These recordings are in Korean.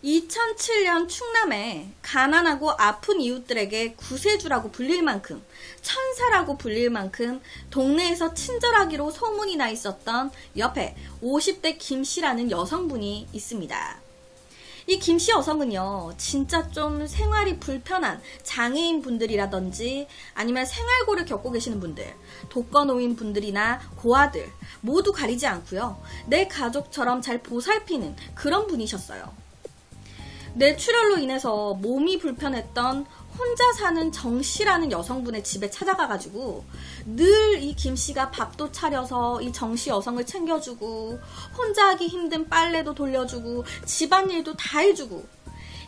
2007년 충남에 가난하고 아픈 이웃들에게 구세주라고 불릴 만큼, 천사라고 불릴 만큼 동네에서 친절하기로 소문이 나 있었던 옆에 50대 김씨라는 여성분이 있습니다. 이 김씨 여성은요, 진짜 좀 생활이 불편한 장애인 분들이라든지 아니면 생활고를 겪고 계시는 분들, 독거노인 분들이나 고아들 모두 가리지 않고요, 내 가족처럼 잘 보살피는 그런 분이셨어요. 뇌출혈로 인해서 몸이 불편했던 혼자 사는 정씨라는 여성분의 집에 찾아가가지고 늘 이 김씨가 밥도 차려서 이 정씨 여성을 챙겨주고, 혼자 하기 힘든 빨래도 돌려주고, 집안일도 다 해주고,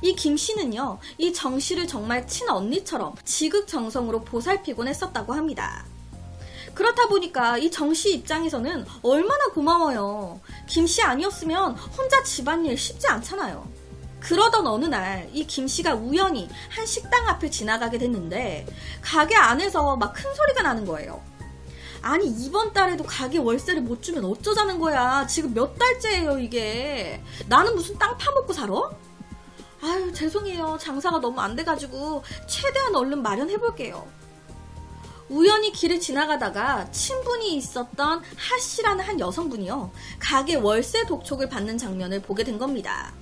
이 김씨는요, 이 정씨를 정말 친언니처럼 지극정성으로 보살피곤 했었다고 합니다. 그렇다 보니까 이 정씨 입장에서는 얼마나 고마워요. 김씨 아니었으면 혼자 집안일 쉽지 않잖아요. 그러던 어느 날 이 김씨가 우연히 한 식당 앞을 지나가게 됐는데 가게 안에서 막 큰 소리가 나는 거예요. 아니, 이번 달에도 가게 월세를 못 주면 어쩌자는 거야. 지금 몇 달째예요 이게. 나는 무슨 땅 파먹고 살아? 아유, 죄송해요. 장사가 너무 안 돼가지고 최대한 얼른 마련해볼게요. 우연히 길을 지나가다가 친분이 있었던 하씨라는 한 여성분이요, 가게 월세 독촉을 받는 장면을 보게 된 겁니다.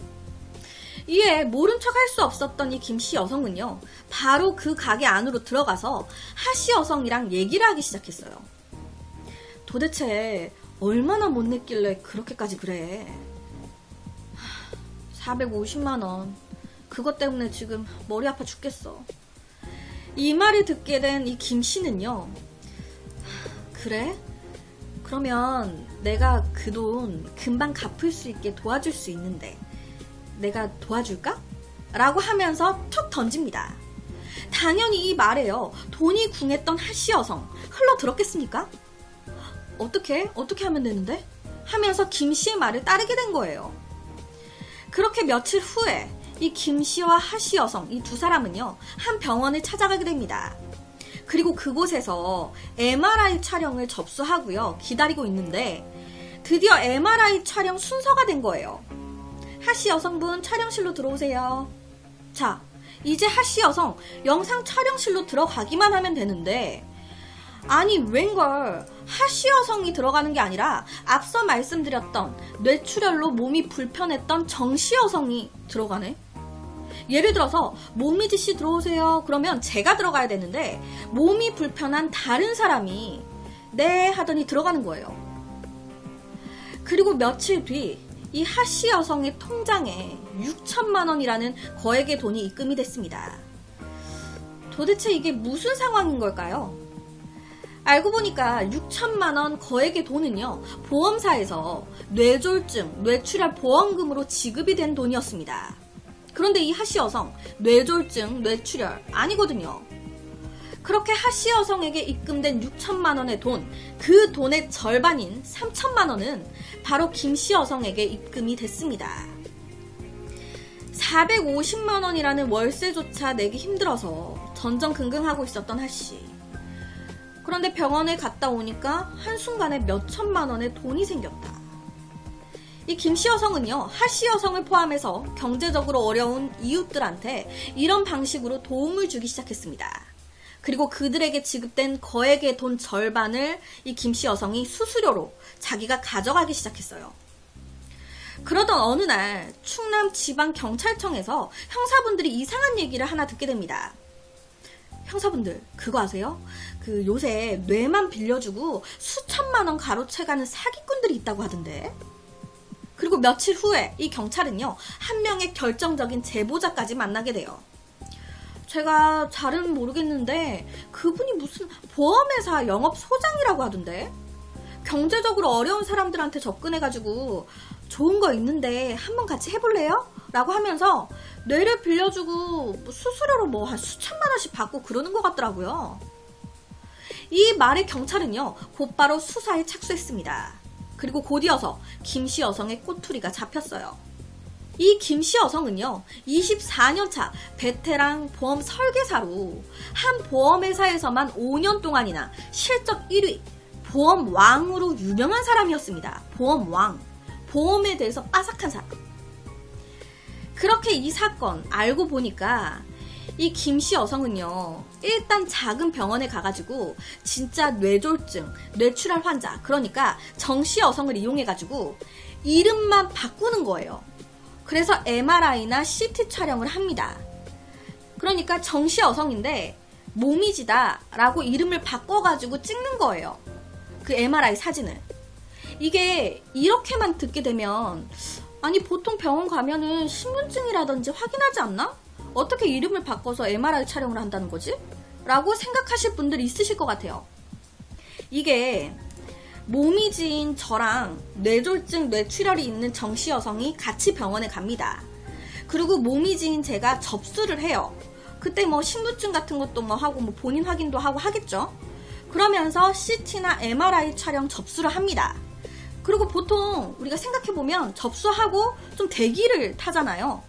이에 모른 척 할 수 없었던 이 김씨 여성은요, 바로 그 가게 안으로 들어가서 하씨 여성이랑 얘기를 하기 시작했어요. 도대체 얼마나 못 냈길래 그렇게까지 그래? 450만원. 그것 때문에 지금 머리 아파 죽겠어. 이 말을 듣게 된 이 김씨는요, 그래? 그러면 내가 그 돈 금방 갚을 수 있게 도와줄 수 있는데 내가 도와줄까? 라고 하면서 툭 던집니다. 당연히 이 말에요, 돈이 궁했던 하씨 여성 흘러들었겠습니까? 어떻게 하면 되는데? 하면서 김씨의 말을 따르게 된 거예요. 그렇게 며칠 후에 이 김씨와 하씨 여성, 이 두 사람은요, 한 병원을 찾아가게 됩니다. 그리고 그곳에서 MRI 촬영을 접수하고요, 기다리고 있는데 드디어 MRI 촬영 순서가 된 거예요. 하씨 여성분, 촬영실로 들어오세요. 자, 이제 하씨 여성 영상 촬영실로 들어가기만 하면 되는데, 아니 웬걸 하씨 여성이 들어가는 게 아니라 앞서 말씀드렸던 뇌출혈로 몸이 불편했던 정씨 여성이 들어가네. 예를 들어서 몸미지 씨 들어오세요. 그러면 제가 들어가야 되는데 몸이 불편한 다른 사람이 네 하더니 들어가는 거예요. 그리고 며칠 뒤 이 하씨 여성의 통장에 6천만 원이라는 거액의 돈이 입금이 됐습니다. 도대체 이게 무슨 상황인 걸까요? 알고 보니까 6천만 원 거액의 돈은요, 보험사에서 뇌졸중, 뇌출혈 보험금으로 지급이 된 돈이었습니다. 그런데 이 하씨 여성, 뇌졸중, 뇌출혈 아니거든요. 그렇게 하씨 여성에게 입금된 6천만 원의 돈, 그 돈의 절반인 3천만 원은 바로 김씨 여성에게 입금이 됐습니다. 450만 원이라는 월세조차 내기 힘들어서 전전긍긍하고 있었던 하씨. 그런데 병원에 갔다 오니까 한순간에 몇 천만 원의 돈이 생겼다. 이 김씨 여성은요, 하씨 여성을 포함해서 경제적으로 어려운 이웃들한테 이런 방식으로 도움을 주기 시작했습니다. 그리고 그들에게 지급된 거액의 돈 절반을 이 김씨 여성이 수수료로 자기가 가져가기 시작했어요. 그러던 어느 날 충남 지방경찰청에서 형사분들이 이상한 얘기를 하나 듣게 됩니다. 형사분들, 그거 아세요? 그 요새 뇌만 빌려주고 수천만 원 가로채가는 사기꾼들이 있다고 하던데. 그리고 며칠 후에 이 경찰은요, 한 명의 결정적인 제보자까지 만나게 돼요. 제가 잘은 모르겠는데 그분이 무슨 보험회사 영업소장이라고 하던데, 경제적으로 어려운 사람들한테 접근해가지고 좋은 거 있는데 한번 같이 해볼래요? 라고 하면서 뇌를 빌려주고 수수료로 뭐 한 수천만 원씩 받고 그러는 것 같더라고요. 이 말에 경찰은요, 곧바로 수사에 착수했습니다. 그리고 곧이어서 김씨 여성의 꼬투리가 잡혔어요. 이 김씨 여성은요, 24년차 베테랑 보험 설계사로 한 보험회사에서만 5년 동안이나 실적 1위, 보험왕으로 유명한 사람이었습니다. 보험왕. 보험에 대해서 빠삭한 사람. 그렇게 그렇게 이 사건 알고 보니까 이 김씨 여성은요, 일단 작은 병원에 가가지고 진짜 뇌졸중, 뇌출혈 환자, 그러니까 정씨 여성을 이용해가지고 이름만 바꾸는 거예요. 그래서 MRI나 CT 촬영을 합니다. 그러니까 정씨 여성인데 모미지다 라고 이름을 바꿔가지고 찍는 거예요. 그 MRI 사진을. 이게 이렇게만 듣게 되면 아니 보통 병원 가면은 신분증이라든지 확인하지 않나? 어떻게 이름을 바꿔서 MRI 촬영을 한다는 거지? 라고 생각하실 분들이 있으실 것 같아요. 이게 모미지인 저랑 뇌졸중, 뇌출혈이 있는 정씨 여성이 같이 병원에 갑니다. 그리고 모미지인 제가 접수를 해요. 그때 뭐 신분증 같은 것도 뭐 하고 뭐 본인 확인도 하고 하겠죠. 그러면서 CT나 MRI 촬영 접수를 합니다. 그리고 보통 우리가 생각해보면 접수하고 좀 대기를 타잖아요.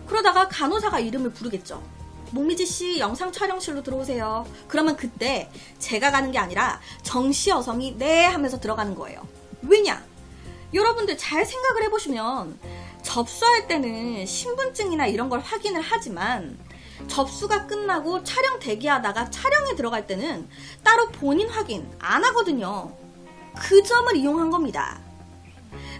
그러다가 간호사가 이름을 부르겠죠. 모미지씨 영상 촬영실로 들어오세요. 그러면 그때 제가 가는 게 아니라 정씨 여성이 네 하면서 들어가는 거예요. 왜냐? 여러분들 잘 생각을 해보시면 접수할 때는 신분증이나 이런 걸 확인을 하지만 접수가 끝나고 촬영 대기하다가 촬영에 들어갈 때는 따로 본인 확인 안 하거든요. 그 점을 이용한 겁니다.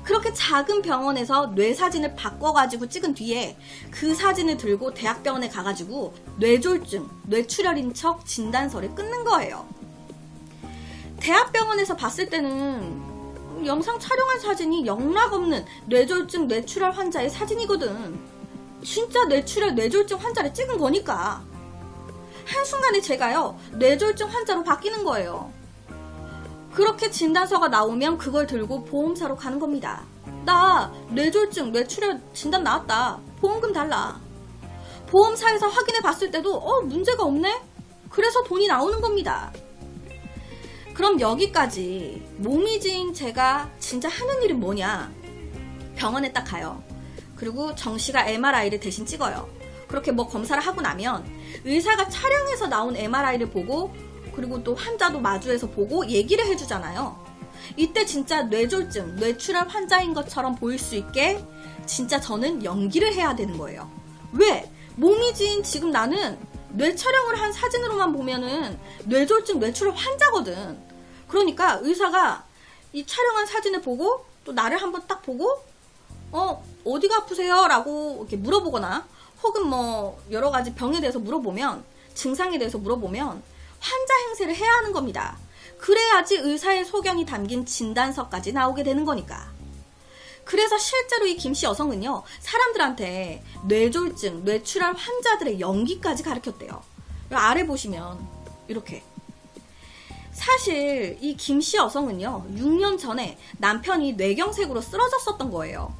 그렇게 작은 병원에서 뇌 사진을 바꿔가지고 찍은 뒤에 그 사진을 들고 대학병원에 가가지고 뇌졸중, 뇌출혈인 척 진단서를 끊는 거예요. 대학병원에서 봤을 때는 영상 촬영한 사진이 영락없는 뇌졸중, 뇌출혈 환자의 사진이거든. 진짜 뇌출혈, 뇌졸중 환자를 찍은 거니까. 한순간에 제가요, 뇌졸중 환자로 바뀌는 거예요. 그렇게 진단서가 나오면 그걸 들고 보험사로 가는 겁니다. 나 뇌졸중, 뇌출혈 진단 나왔다. 보험금 달라. 보험사에서 확인해 봤을 때도 문제가 없네? 그래서 돈이 나오는 겁니다. 그럼 여기까지 모미지인 제가 진짜 하는 일은 뭐냐? 병원에 딱 가요. 그리고 정씨가 MRI를 대신 찍어요. 그렇게 뭐 검사를 하고 나면 의사가 촬영해서 나온 MRI를 보고 그리고 또 환자도 마주해서 보고 얘기를 해주잖아요. 이때 진짜 뇌졸중, 뇌출혈 환자인 것처럼 보일 수 있게 진짜 저는 연기를 해야 되는 거예요. 왜? 모미지인 지금 나는 뇌 촬영을 한 사진으로만 보면은 뇌졸중, 뇌출혈 환자거든. 그러니까 의사가 이 촬영한 사진을 보고 또 나를 한번 딱 보고 어디가 아프세요? 라고 이렇게 물어보거나 혹은 뭐 여러 가지 병에 대해서 물어보면 증상에 대해서 물어보면 환자 행세를 해야 하는 겁니다. 그래야지 의사의 소견이 담긴 진단서까지 나오게 되는 거니까. 그래서 실제로 이 김씨 여성은요, 사람들한테 뇌졸중, 뇌출혈 환자들의 연기까지 가르쳤대요. 아래 보시면 이렇게. 사실 이 김씨 여성은요, 6년 전에 남편이 뇌경색으로 쓰러졌었던 거예요.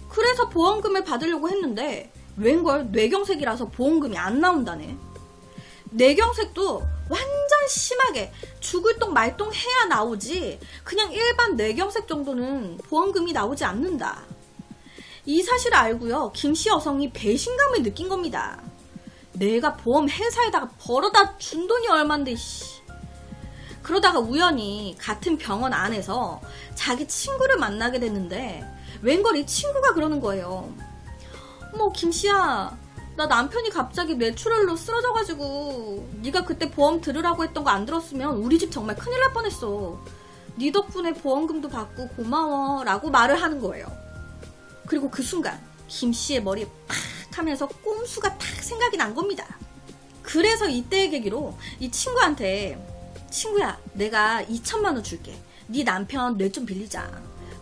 그래서 보험금을 받으려고 했는데 웬걸 뇌경색이라서 보험금이 안 나온다네. 뇌경색도 완전 심하게 죽을 똥 말똥 해야 나오지 그냥 일반 뇌경색 정도는 보험금이 나오지 않는다. 이 사실을 알고요, 김씨 여성이 배신감을 느낀 겁니다. 내가 보험 회사에다가 벌어다 준 돈이 얼만데 씨. 그러다가 우연히 같은 병원 안에서 자기 친구를 만나게 됐는데 웬걸 이 친구가 그러는 거예요. 김씨야, 나 남편이 갑자기 뇌출혈로 쓰러져가지고 네가 그때 보험 들으라고 했던 거 안 들었으면 우리 집 정말 큰일 날 뻔했어. 네 덕분에 보험금도 받고 고마워 라고 말을 하는 거예요. 그리고 그 순간 김씨의 머리에 팍 하면서 꼼수가 탁 생각이 난 겁니다. 그래서 이때의 계기로 이 친구한테 친구야, 내가 2천만 원 줄게. 네 남편 뇌 좀 빌리자.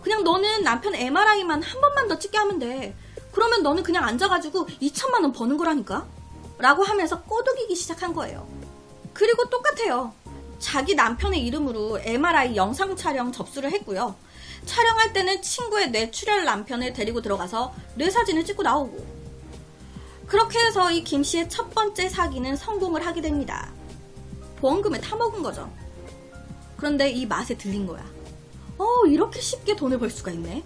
그냥 너는 남편 MRI만 한 번만 더 찍게 하면 돼. 그러면 너는 그냥 앉아가지고 2천만 원 버는 거라니까? 라고 하면서 꼬드기기 시작한 거예요. 그리고 똑같아요. 자기 남편의 이름으로 MRI 영상 촬영 접수를 했고요. 촬영할 때는 친구의 뇌출혈 남편을 데리고 들어가서 뇌사진을 찍고 나오고. 그렇게 해서 이 김씨의 첫 번째 사기는 성공을 하게 됩니다. 보험금을 타먹은 거죠. 그런데 이 맛에 들린 거야. 이렇게 쉽게 돈을 벌 수가 있네.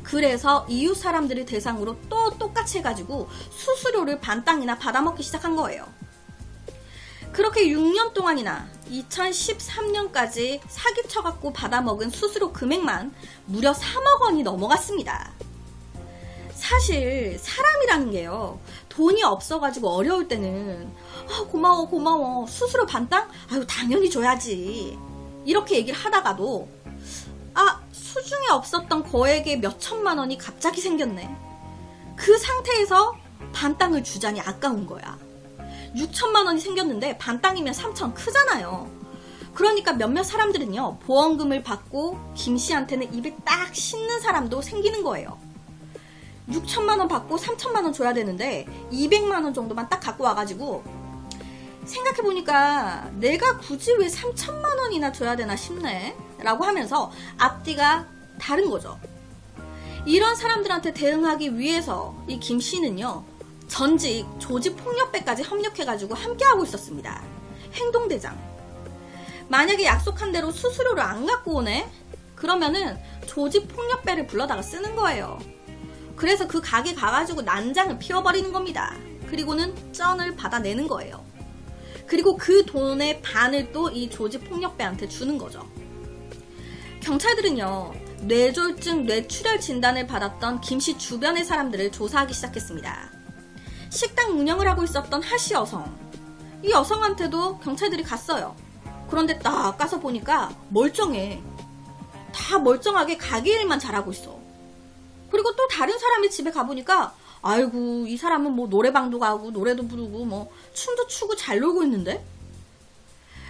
그래서 이웃 사람들을 대상으로 또 똑같이 해가지고 수수료를 반땅이나 받아먹기 시작한 거예요. 그렇게 6년 동안이나 2013년까지 사기쳐갖고 받아먹은 수수료 금액만 무려 3억 원이 넘어갔습니다. 사실 사람이라는 게요, 돈이 없어가지고 어려울 때는 고마워 수수료 반땅? 아유 당연히 줘야지 이렇게 얘기를 하다가도 수중에 없었던 거액의 몇 천만 원이 갑자기 생겼네. 그 상태에서 반땅을 주자니 아까운 거야. 6천만 원이 생겼는데 반땅이면 3천 크잖아요. 그러니까 몇몇 사람들은요, 보험금을 받고 김씨한테는 입에 딱 씻는 사람도 생기는 거예요. 6천만 원 받고 3천만 원 줘야 되는데 200만 원 정도만 딱 갖고 와가지고 생각해보니까 내가 굳이 왜 3천만 원이나 줘야 되나 싶네 라고 하면서 앞뒤가 다른 거죠. 이런 사람들한테 대응하기 위해서 이 김씨는요, 전직 조직폭력배까지 협력해가지고 함께하고 있었습니다. 행동대장. 만약에 약속한 대로 수수료를 안 갖고 오네? 그러면은 조직폭력배를 불러다가 쓰는 거예요. 그래서 그 가게 가가지고 난장을 피워버리는 겁니다. 그리고는 쩐을 받아내는 거예요. 그리고 그 돈의 반을 또 이 조직폭력배한테 주는 거죠. 경찰들은요, 뇌졸중, 뇌출혈 진단을 받았던 김씨 주변의 사람들을 조사하기 시작했습니다. 식당 운영을 하고 있었던 하씨 여성, 이 여성한테도 경찰들이 갔어요. 그런데 딱 가서 보니까 멀쩡해. 다 멀쩡하게 가게 일만 잘하고 있어. 그리고 또 다른 사람의 집에 가보니까 아이고 이 사람은 뭐 노래방도 가고 노래도 부르고 뭐 춤도 추고 잘 놀고 있는데?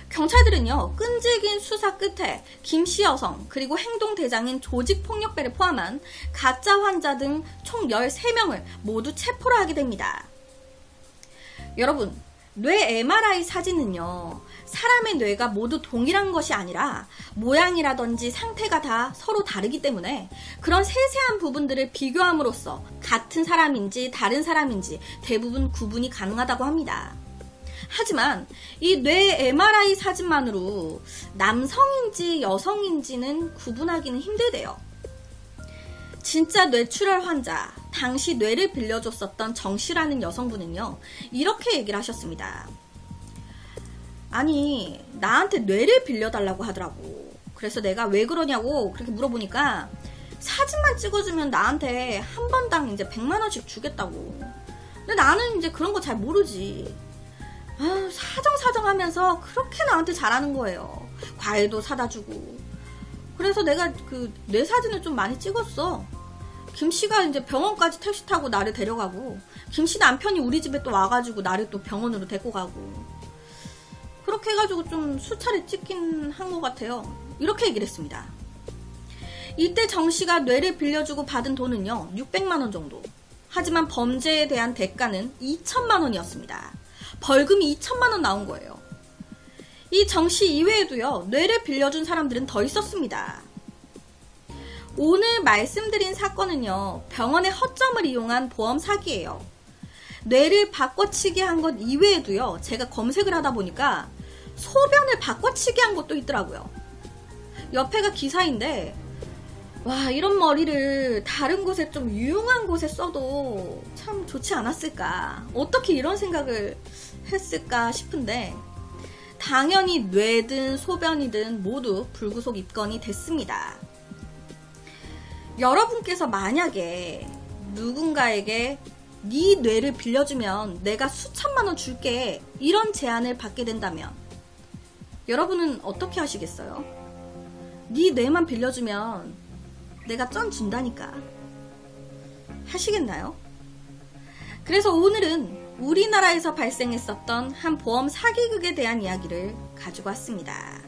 경찰들은요, 끈질긴 수사 끝에 김씨 여성 그리고 행동대장인 조직폭력배를 포함한 가짜 환자 등 총 13명을 모두 체포를 하게 됩니다. 여러분, 뇌 MRI 사진은요, 사람의 뇌가 모두 동일한 것이 아니라 모양이라든지 상태가 다 서로 다르기 때문에 그런 세세한 부분들을 비교함으로써 같은 사람인지 다른 사람인지 대부분 구분이 가능하다고 합니다. 하지만 이 뇌 MRI 사진만으로 남성인지 여성인지는 구분하기는 힘들대요. 진짜 뇌출혈 환자, 당시 뇌를 빌려줬었던 정씨라는 여성분은요, 이렇게 얘기를 하셨습니다. 아니, 나한테 뇌를 빌려달라고 하더라고. 그래서 내가 왜 그러냐고 그렇게 물어보니까 사진만 찍어주면 나한테 한 번당 이제 100만 원씩 주겠다고. 근데 나는 이제 그런 거 잘 모르지. 사정 하면서 그렇게 나한테 잘하는 거예요. 과일도 사다 주고. 그래서 내가 그 뇌 사진을 좀 많이 찍었어. 김씨가 이제 병원까지 택시 타고 나를 데려가고, 김씨 남편이 우리 집에 또 와가지고 나를 또 병원으로 데리고 가고, 그렇게 해가지고 좀 수차례 찍긴 한 것 같아요. 이렇게 얘기를 했습니다. 이때 정씨가 뇌를 빌려주고 받은 돈은요, 600만 원 정도. 하지만 범죄에 대한 대가는 2천만 원이었습니다. 벌금이 2천만 원 나온 거예요. 이 정씨 이외에도요, 뇌를 빌려준 사람들은 더 있었습니다. 오늘 말씀드린 사건은요, 병원의 허점을 이용한 보험 사기예요. 뇌를 바꿔치기 한 것 이외에도요, 제가 검색을 하다 보니까 소변을 바꿔치기 한 것도 있더라고요. 옆에가 기사인데, 와, 이런 머리를 다른 곳에 좀 유용한 곳에 써도 참 좋지 않았을까, 어떻게 이런 생각을 했을까 싶은데, 당연히 뇌든 소변이든 모두 불구속 입건이 됐습니다. 여러분께서 만약에 누군가에게 네 뇌를 빌려주면 내가 수천만 원 줄게, 이런 제안을 받게 된다면 여러분은 어떻게 하시겠어요? 네 뇌만 빌려주면 내가 쩐 준다니까 하시겠나요? 그래서 오늘은 우리나라에서 발생했었던 한 보험 사기극에 대한 이야기를 가지고 왔습니다.